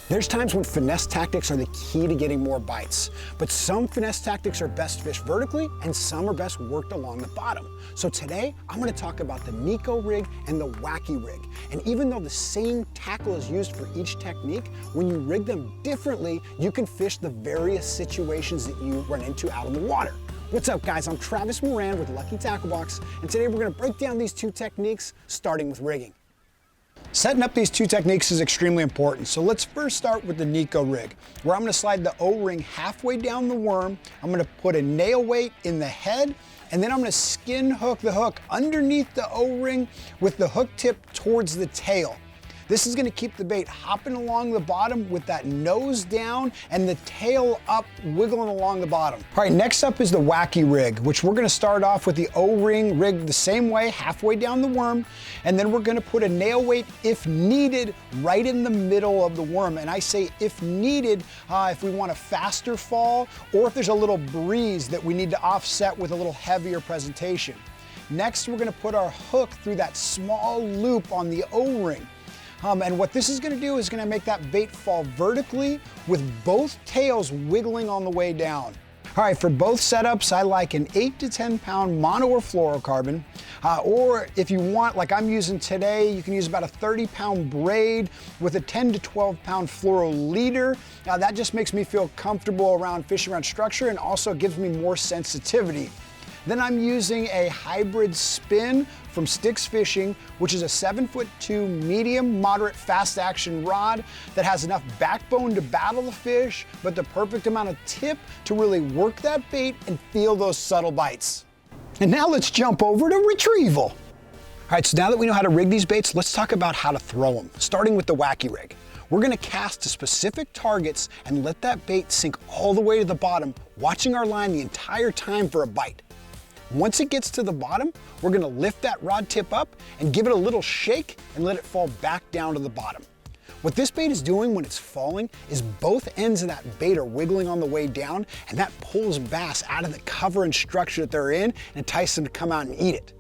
There's times when finesse tactics are the key to getting more bites, but some finesse tactics are best fished vertically and some are best worked along the bottom. So today, I'm gonna talk about the Neko Rig and the Wacky Rig. And even though the same tackle is used for each technique, when you rig them differently, you can fish the various situations that you run into out in the water. What's up guys, I'm Travis Moran with Lucky Tackle Box, and today we're gonna break down these two techniques, starting with rigging. Setting up these two techniques is extremely important, so let's first start with the Neko Rig, where I'm going to slide the O-ring halfway down the worm. I'm going to put a nail weight in the head, and then I'm going to skin hook the hook underneath the O-ring with the hook tip towards the tail. This is going to keep the bait hopping along the bottom with that nose down and the tail up, wiggling along the bottom. All right, next up is the Wacky Rig, which we're going to start off with the O-ring rigged the same way, halfway down the worm, and then we're going to put a nail weight, if needed, right in the middle of the worm. And I say if needed, if we want a faster fall, or if there's a little breeze that we need to offset with a little heavier presentation. Next, we're going to put our hook through that small loop on the O-ring. And what this is going to do is going to make that bait fall vertically with both tails wiggling on the way down. All right, for both setups, I like an 8 to 10 pound mono or fluorocarbon, or if you want, like I'm using today, you can use about a 30 pound braid with a 10 to 12 pound fluoro leader. That just makes me feel comfortable around fishing around structure and also gives me more sensitivity. Then I'm using a hybrid spin from Sticks Fishing, which is a 7'2" medium, moderate, fast action rod that has enough backbone to battle the fish, but the perfect amount of tip to really work that bait and feel those subtle bites. And now let's jump over to Retrieval. All right, so now that we know how to rig these baits, let's talk about how to throw them, starting with the Wacky Rig. We're gonna cast to specific targets and let that bait sink all the way to the bottom, watching our line the entire time for a bite. Once it gets to the bottom, we're gonna lift that rod tip up and give it a little shake and let it fall back down to the bottom. What this bait is doing when it's falling is both ends of that bait are wiggling on the way down, and that pulls bass out of the cover and structure that they're in and entices them to come out and eat it.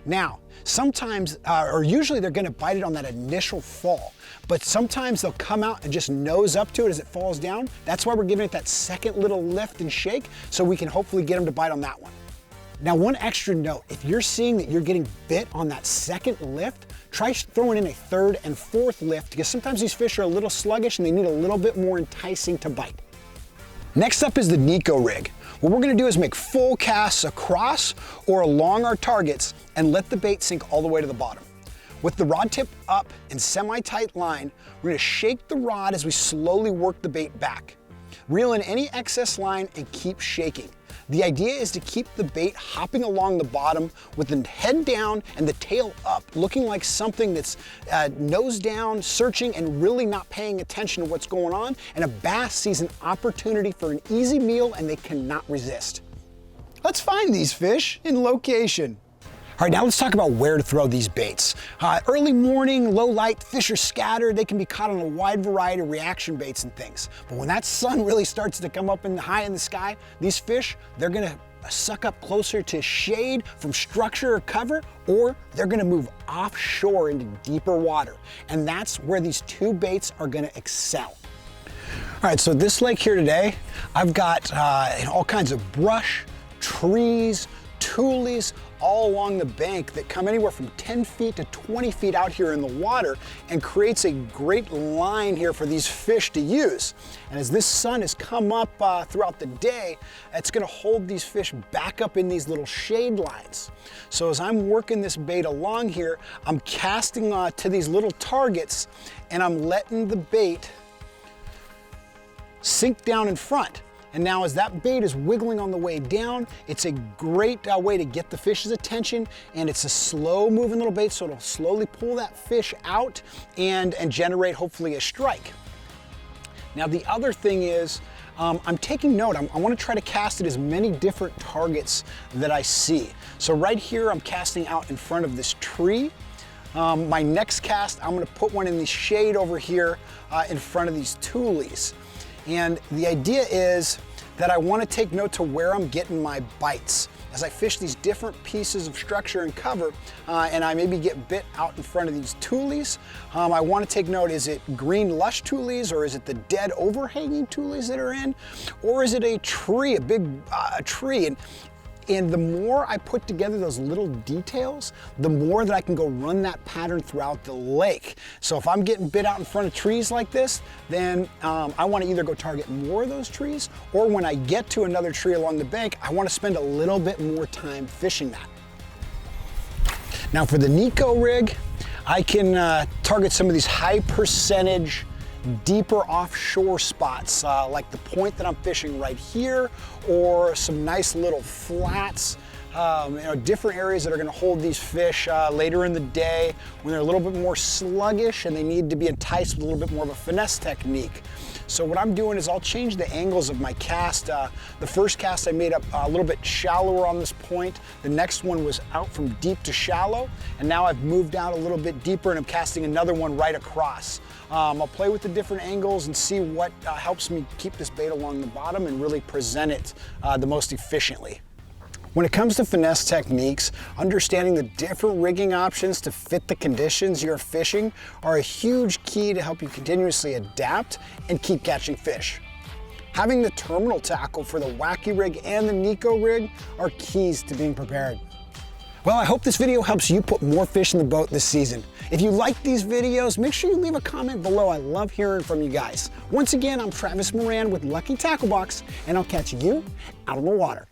Now, sometimes, or usually they're gonna bite it on that initial fall, but sometimes they'll come out and just nose up to it as it falls down. That's why we're giving it that second little lift and shake so we can hopefully get them to bite on that one. Now, one extra note, if you're seeing that you're getting bit on that second lift, try throwing in a third and fourth lift, because sometimes these fish are a little sluggish and they need a little bit more enticing to bite. Next up is the Neko Rig. What we're gonna do is make full casts across or along our targets and let the bait sink all the way to the bottom. With the rod tip up and semi-tight line, we're gonna shake the rod as we slowly work the bait back. Reel in any excess line and keep shaking. The idea is to keep the bait hopping along the bottom with the head down and the tail up, looking like something that's nose down, searching and really not paying attention to what's going on, and a bass sees an opportunity for an easy meal and they cannot resist. Let's find these fish in location. All right, now let's talk about where to throw these baits. Early morning, low light, fish are scattered. They can be caught on a wide variety of reaction baits and things. But when that sun really starts to come up high in the sky, these fish, they're gonna suck up closer to shade from structure or cover, or they're gonna move offshore into deeper water. And that's where these two baits are gonna excel. All right, so this lake here today, I've got all kinds of brush, trees, tules, all along the bank that come anywhere from 10 feet to 20 feet out here in the water and creates a great line here for these fish to use. And as this sun has come up throughout the day, it's gonna hold these fish back up in these little shade lines. So as I'm working this bait along here, I'm casting to these little targets and I'm letting the bait sink down in front. And now as that bait is wiggling on the way down, it's a great way to get the fish's attention, and it's a slow moving little bait, so it'll slowly pull that fish out and generate hopefully a strike. Now the other thing is, I'm taking note, I wanna try to cast at as many different targets that I see. So right here, I'm casting out in front of this tree. My next cast, I'm gonna put one in the shade over here in front of these tules. And the idea is that I want to take note to where I'm getting my bites. as I fish these different pieces of structure and cover, and I maybe get bit out in front of these tules, I want to take note, is it green lush tules, or is it the dead overhanging tules that are in, or is it a tree, a big tree? And the more I put together those little details, the more that I can go run that pattern throughout the lake. So if I'm getting bit out in front of trees like this, then I want to either go target more of those trees, or when I get to another tree along the bank, I want to spend a little bit more time fishing that. Now for the Neko Rig, I can target some of these high percentage deeper offshore spots, like the point that I'm fishing right here, or some nice little flats, different areas that are going to hold these fish later in the day when they're a little bit more sluggish and they need to be enticed with a little bit more of a finesse technique. So what I'm doing is I'll change the angles of my cast. The first cast I made up a little bit shallower on this point. The next one was out from deep to shallow, and now I've moved out a little bit deeper and I'm casting another one right across. I'll play with the different angles and see what helps me keep this bait along the bottom and really present it the most efficiently. When it comes to finesse techniques, understanding the different rigging options to fit the conditions you're fishing are a huge key to help you continuously adapt and keep catching fish. Having the terminal tackle for the Wacky Rig and the Neko Rig are keys to being prepared. Well, I hope this video helps you put more fish in the boat this season. If you like these videos, make sure you leave a comment below. I love hearing from you guys. Once again, I'm Travis Moran with Lucky Tackle Box, and I'll catch you out on the water.